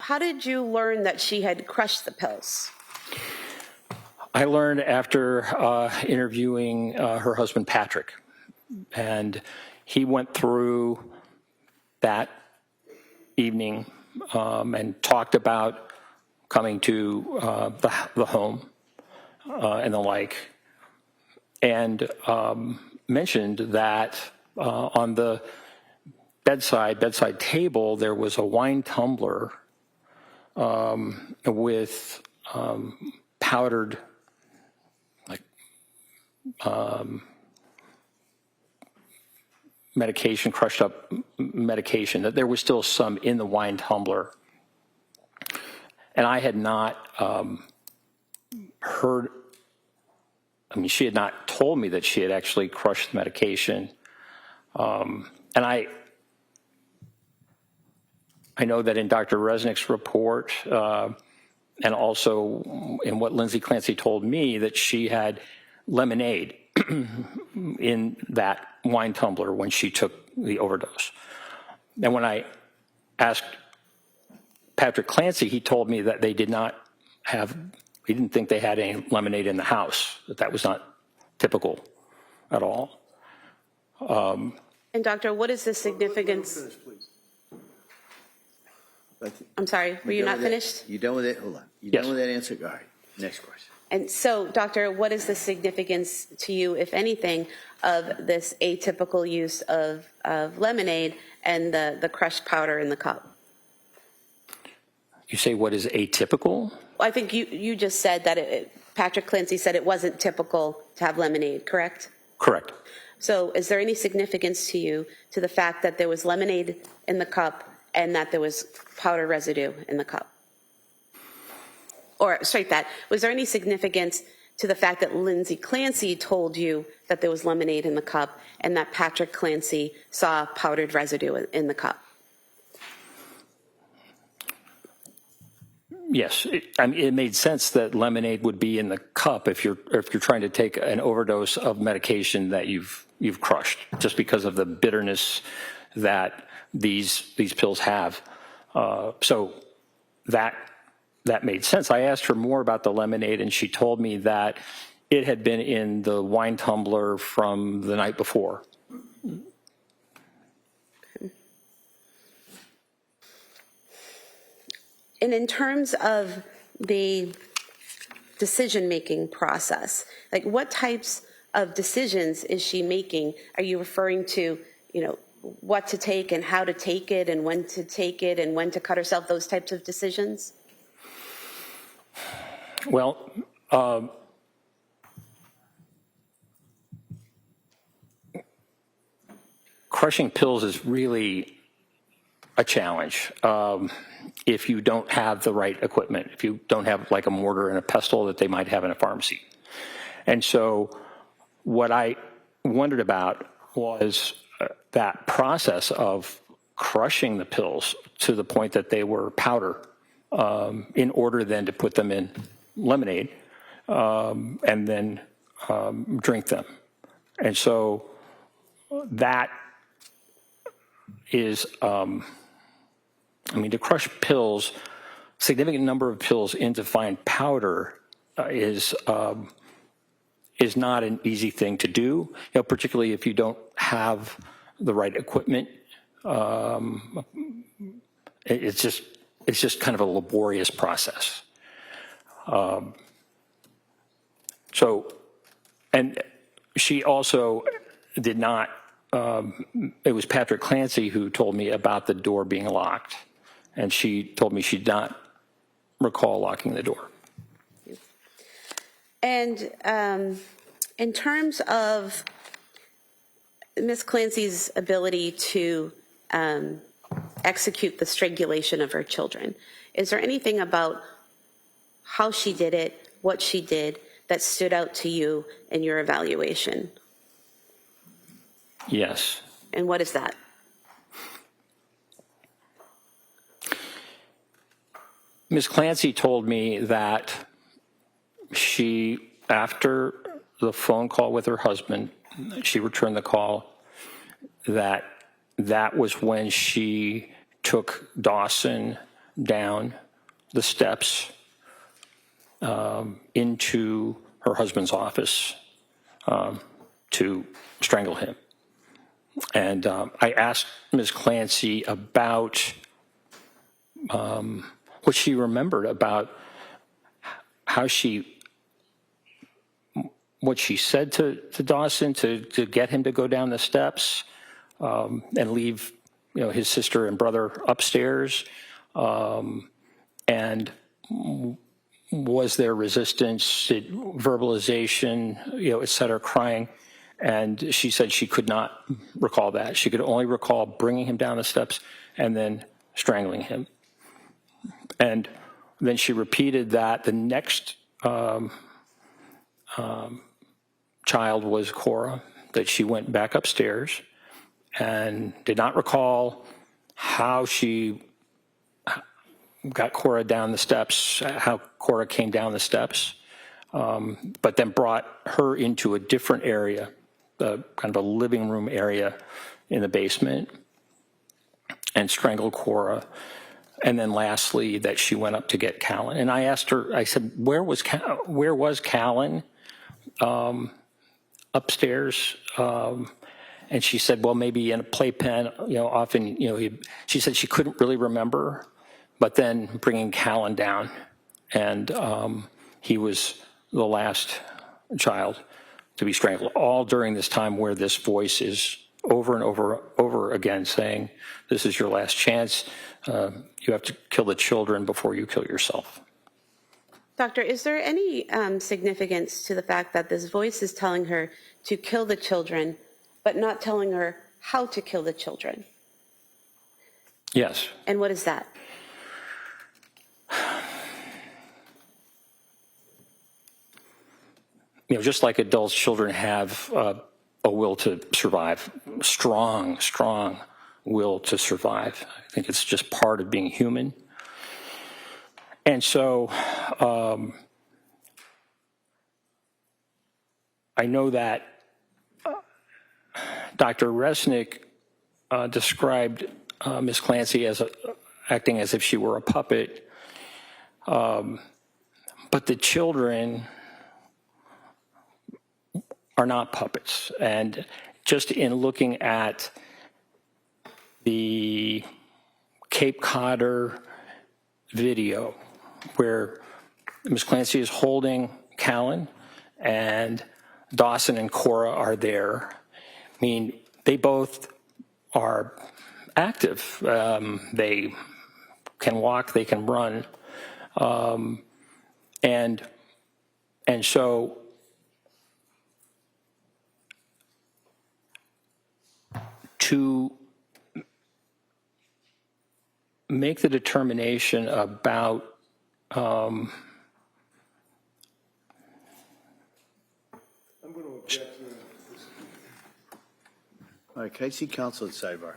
how did you learn that she had crushed the pills? I learned after interviewing her husband, Patrick, and he went through that evening and talked about coming to the home and the like, and mentioned that on the bedside table there was a wine tumbler with powdered medication, crushed up medication, that there was still some in the wine tumbler. And I had not heard, I mean, she had not told me that she had actually crushed the medication. And I know that in Dr. Resnick's report, and also in what Lindsay Clancy told me, that she had lemonade in that wine tumbler when she took the overdose. And when I asked Patrick Clancy, he told me that they did not have, he didn't think they had any lemonade in the house, that was not typical at all. And doctor, what is the significance? I'm sorry, were you not finished? You done with it? Hold on. You Yes. done with that answer? All right. Next question. And so, doctor, what is the significance to you, if anything, of this atypical use of lemonade and the crushed powder in the cup? You say what is atypical? I think you just said that Patrick Clancy said it wasn't typical to have lemonade, correct? Correct. So is there any significance to you to the fact that there was lemonade in the cup and that there was powder residue in the cup? Or straight that, was there any significance to the fact that Lindsay Clancy told you that there was lemonade in the cup and that Patrick Clancy saw powdered residue in the cup? Yes, it made sense that lemonade would be in the cup if you're trying to take an overdose of medication that you've crushed, just because of the bitterness that these pills have. So that made sense. I asked her more about the lemonade, and she told me that it had been in the wine tumbler from the night before. And in terms of the decision-making process, like what types of decisions is she making? Are you referring to, what to take and how to take it and when to take it and when to cut herself, those types of decisions? Well, crushing pills is really a challenge if you don't have the right equipment, if you don't have like a mortar and a pestle that they might have in a pharmacy. And so what I wondered about was that process of crushing the pills to the point that they were powder in order then to put them in lemonade and then drink them. And so that is, to crush pills, significant number of pills into fine powder is not an easy thing to do, particularly if you don't have the right equipment. It's just kind of a laborious process. And she also did not, it was Patrick Clancy who told me about the door being locked. And she told me she did not recall locking the door. And in terms of Ms. Clancy's ability to execute the strangulation of her children, is there anything about how she did it, what she did, that stood out to you in your evaluation? Yes. And what is that? Ms. Clancy told me that she, after the phone call with her husband, she returned the call, that was when she took Dawson down the steps into her husband's office to strangle him. And I asked Ms. Clancy about what she remembered about what she said to Dawson to get him to go down the steps and leave, his sister and brother upstairs. And was there resistance, verbalization, et cetera, crying? And she said she could not recall that. She could only recall bringing him down the steps and then strangling him. And then she repeated that. The next child was Cora, that she went back upstairs and did not recall how she got Cora down the steps, how Cora came down the steps, but then brought her into a different area, kind of a living room area in the basement, and strangled Cora. And then lastly, that she went up to get Callan. And I asked her, I said, where was Callan upstairs? And she said, well, maybe in a playpen, often, she said she couldn't really remember, but then bringing Callan down. And he was the last child to be strangled, all during this time where this voice is over and over again saying, this is your last chance. You have to kill the children before you kill yourself. Doctor, is there any significance to the fact that this voice is telling her to kill the children, but not telling her how to kill the children? Yes. And what is that? Just like adults, children have a will to survive, strong will to survive. I think it's just part of being human. And so I know that Dr. Resnick described Ms. Clancy as acting as if she were a puppet, but the children are not puppets. And just in looking at the Cape Codder video where Ms. Clancy is holding Callan and Dawson and Cora are there, I mean, they both are active. They can walk, they can run. And so to make the determination about I'm going to object to this. All right, can I see counsel at sidebar?